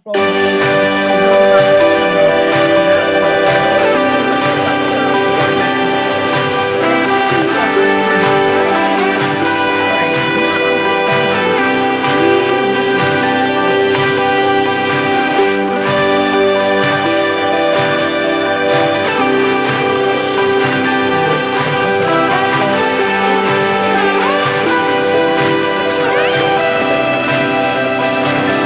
from the countries we don't have so we are going to be diving into it. All right, now this video is really, really important for everybody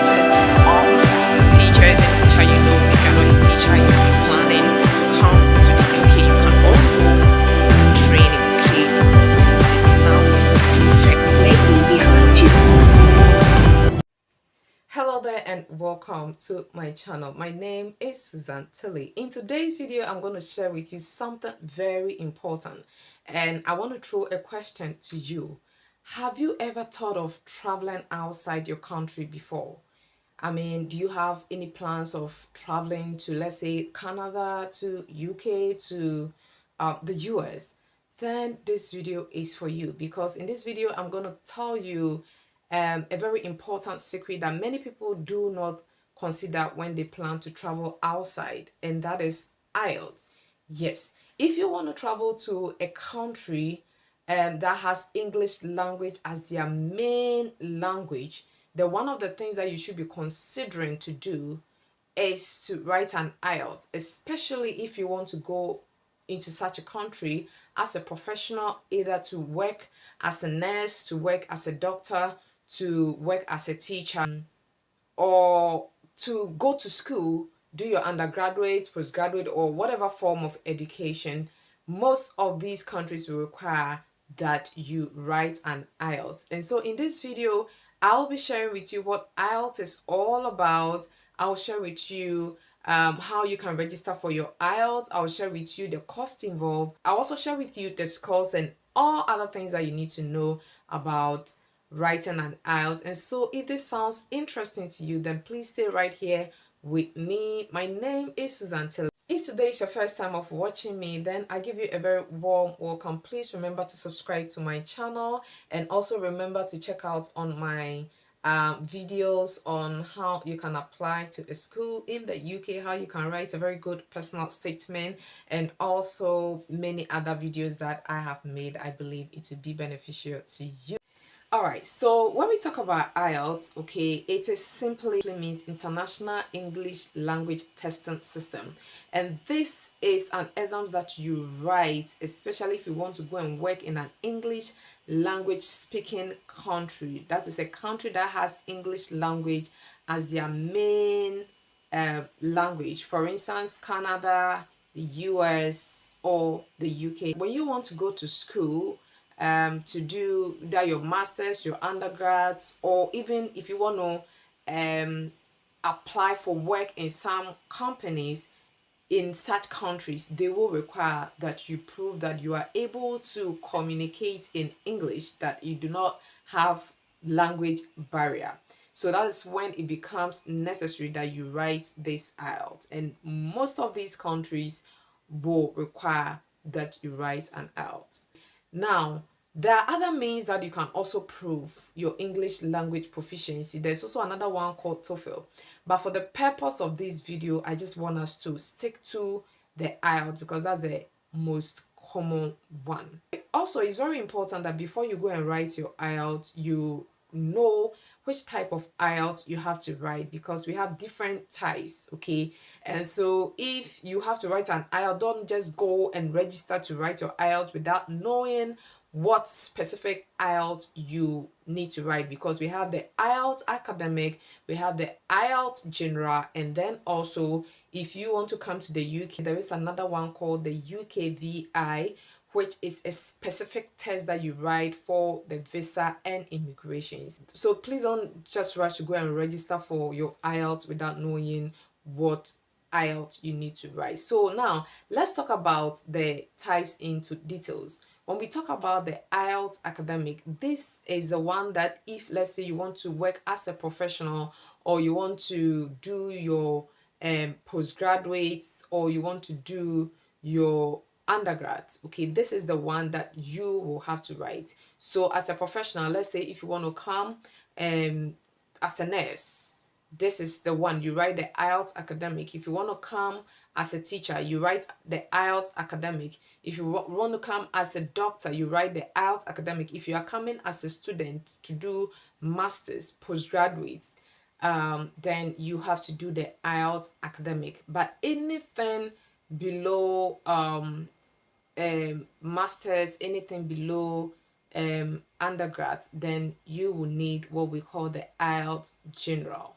because I talk about IELTS, Teacher is a teacher, you know. If you're not a teacher, you're planning to come to the UK, you can also start training, okay? Because it is now going to be effective. Hello there and welcome to my channel. My name is Susan Tilly. In today's video, I'm going to share with you something very important, and I want to throw a question to you. Have you ever thought of traveling outside your country before? I mean, do you have any plans of traveling to, let's say, Canada, to UK, to the US? Then this video is for you, because in this video, I'm going to tell you a very important secret that many people do not consider when they plan to travel outside, and that is IELTS. Yes, if you want to travel to a country that has English language as their main language, then one of the things that you should be considering to do is to write an IELTS, especially if you want to go into such a country as a professional, either to work as a nurse, to work as a doctor, to work as a teacher, or to go to school, do your undergraduate, postgraduate, or whatever form of education. Most of these countries will require that you write an IELTS. And so in this video, I'll be sharing with you what IELTS is all about. I'll share with you how you can register for your IELTS. I'll share with you the cost involved. I'll also share with you the scores and all other things that you need to know about writing an IELTS. And so if this sounds interesting to you, then please stay right here with me. My name is Susan Taylor. If today is your first time of watching me, then I give you a very warm welcome. Please remember to subscribe to my channel, and also remember to check out on my videos on how you can apply to a school in the UK, how you can write a very good personal statement, and also many other videos that I have made. I believe it will be beneficial to you. All right, so when we talk about IELTS, okay, it is simply means International English Language Testing System. And this is an exam that you write, especially if you want to go and work in an English language speaking country. That is a country that has English language as their main language. For instance, Canada, the US, or the UK. When you want to go to school, to do that, your masters, your undergrads, or even if you want to apply for work in some companies in such countries, they will require that you prove that you are able to communicate in English, that you do not have language barrier. So that's when it becomes necessary that you write this IELTS, and most of these countries will require that you write an IELTS. Now, there are other means that you can also prove your English language proficiency. There's also another one called TOEFL. But for the purpose of this video, I just want us to stick to the IELTS because that's the most common one. Also, it's very important that before you go and write your IELTS, you know which type of IELTS you have to write, because we have different types, okay? And so if you have to write an IELTS, don't just go and register to write your IELTS without knowing what specific IELTS you need to write, because we have the IELTS academic, we have the IELTS general, and then also if you want to come to the UK, there is another one called the UKVI, which is a specific test that you write for the visa and immigration. So please don't just rush to go and register for your IELTS without knowing what IELTS you need to write. So now let's talk about the types into details. When we talk about the IELTS academic, this is the one that if, let's say, you want to work as a professional, or you want to do your postgraduates, or you want to do your undergrads, okay, this is the one that you will have to write. So as a professional, let's say if you want to come as a nurse, this is the one. You write the IELTS academic. If you want to come as a teacher, you write the IELTS academic. If you want to come as a doctor, you write the IELTS academic. If you are coming as a student to do masters, postgraduates, then you have to do the IELTS academic. But anything below masters, anything below undergrad, then you will need what we call the IELTS general.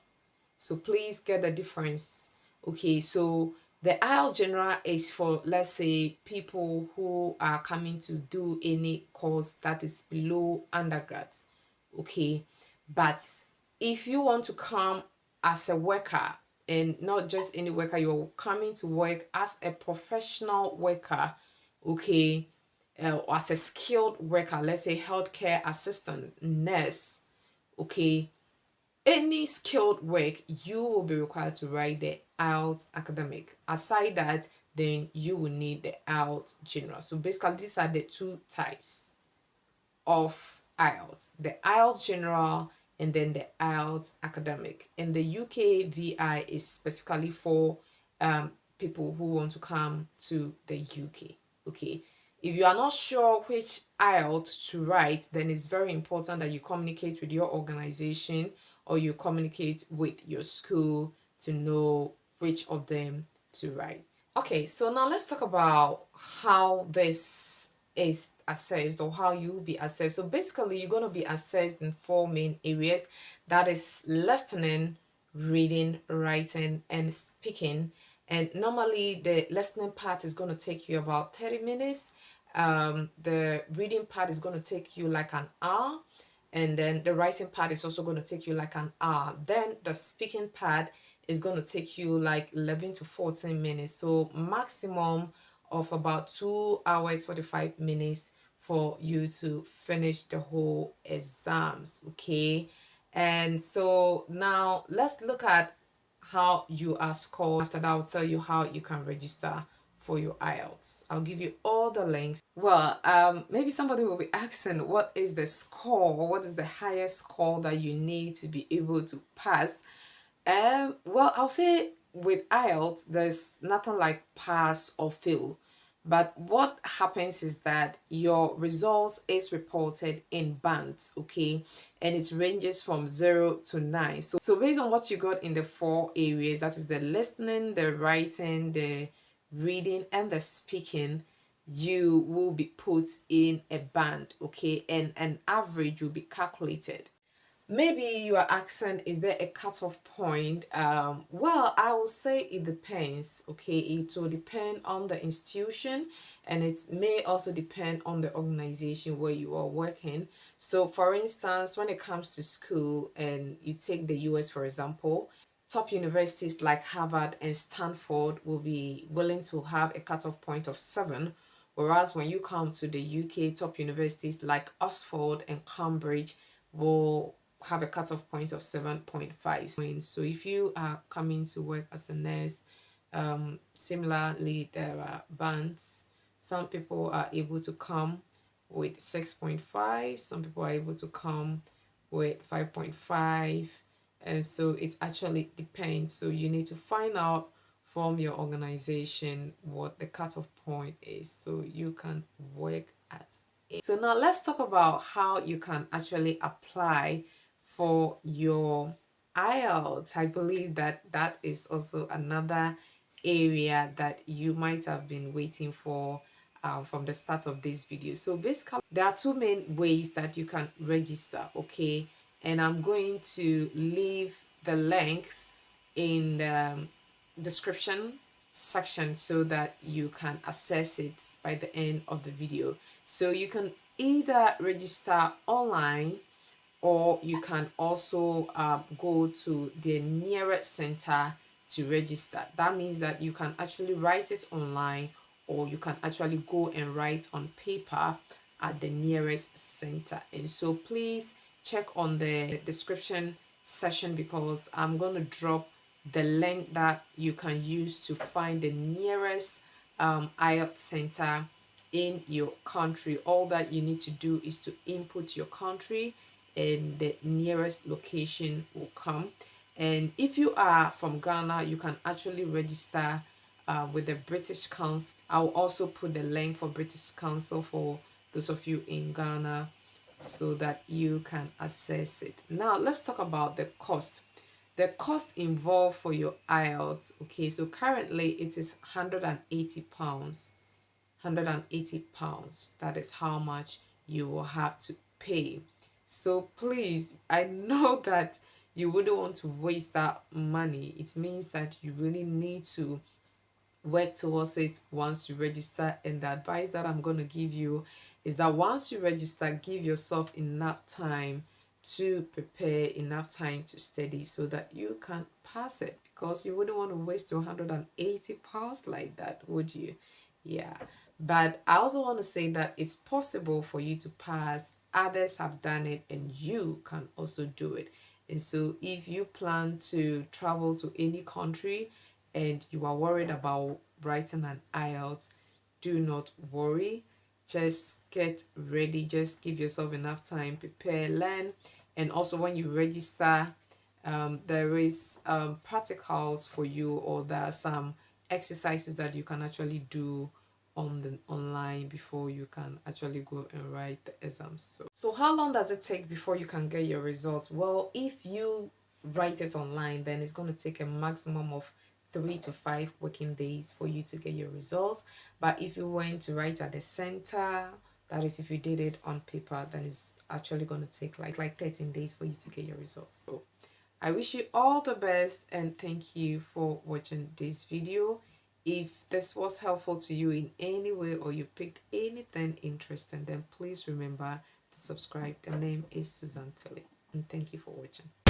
So please get the difference. Okay, so the IELTS general is for, let's say, people who are coming to do any course that is below undergrad. Okay, but if you want to come as a worker, and not just any worker, you're coming to work as a professional worker, okay, or as a skilled worker, let's say healthcare assistant, nurse, okay, any skilled work, you will be required to write the IELTS academic. Aside that, then you will need the IELTS general. So basically, these are the two types of IELTS: the IELTS general and then the IELTS academic. And the UK VI is specifically for people who want to come to the UK. Okay. If you are not sure which IELTS to write, then it's very important that you communicate with your organization or you communicate with your school to know which of them to write. Okay, so now let's talk about how this is assessed or how you will be assessed. So basically, you're going to be assessed in four main areas: that is listening, reading, writing, and speaking. And normally, the listening part is going to take you about 30 minutes. The reading part is going to take you like an hour, and then the writing part is also going to take you like an hour. Then the speaking part is going to take you like 11 to 14 minutes, so maximum of about 2 hours 45 minutes for you to finish the whole exams. Okay, and so now let's look at how you are scored. After that, I'll tell you how you can register for your IELTS. I'll give you all the links. Well, maybe somebody will be asking, what is the score? What is the highest score that you need to be able to pass? Well, I'll say with IELTS, there's nothing like pass or fail. But what happens is that your results is reported in bands, okay? And it ranges from 0 to 9. So based on what you got in the four areas, that is the listening, the writing, the reading, and the speaking, you will be put in a band, okay? And an average will be calculated. Maybe you are asking, is there a cutoff point? Well, I will say it depends. Okay, it will depend on the institution, and it may also depend on the organization where you are working. So, for instance, when it comes to school, and you take the US for example, top universities like Harvard and Stanford will be willing to have a cutoff point of 7. Whereas when you come to the UK, top universities like Oxford and Cambridge will have a cutoff point of 7.5. So if you are coming to work as a nurse, similarly, there are bands. Some people are able to come with 6.5, some people are able to come with 5.5, and so it actually depends. So you need to find out from your organization what the cutoff point is so you can work at it. So now let's talk about how you can actually apply for your IELTS. I believe that that is also another area that you might have been waiting for from the start of this video. So basically, there are two main ways that you can register, okay? And I'm going to leave the links in the description section so that you can access it by the end of the video. So you can either register online, or you can also go to the nearest center to register. That means that you can actually write it online, or you can actually go and write on paper at the nearest center. And so please check on the description section, because I'm going to drop the link that you can use to find the nearest IELTS center in your country. All that you need to do is to input your country, and the nearest location will come. And if you are from Ghana, you can actually register with the British Council. I'll also put the link for British Council for those of you in Ghana so that you can access it. Now let's talk about the cost. The cost involved for your IELTS. Okay, so currently it is £180. £180. That is how much you will have to pay. So please, I know that you wouldn't want to waste that money. It means that you really need to work towards it once you register. And the advice that I'm going to give you is that once you register, give yourself enough time to prepare, enough time to study so that you can pass it, because you wouldn't want to waste your £180 like that, would you? Yeah. But I also want to say that it's possible for you to pass. Others have done it and you can also do it. And so if you plan to travel to any country and you are worried about writing an IELTS, do not worry. Just get ready. Just give yourself enough time, prepare, learn. And also when you register, there is practicals for you, or there are some exercises that you can actually do on the online before you can actually go and write the exams. So how long does it take before you can get your results? Well, if you write it online, then it's going to take a maximum of 3 to 5 working days for you to get your results. But if you went to write at the center, that is if you did it on paper, then it's actually going to take like 13 days for you to get your results. So I wish you all the best and thank you for watching this video. If this was helpful to you in any way or you picked anything interesting, then please remember to subscribe. The name is Susan Tilly, and thank you for watching.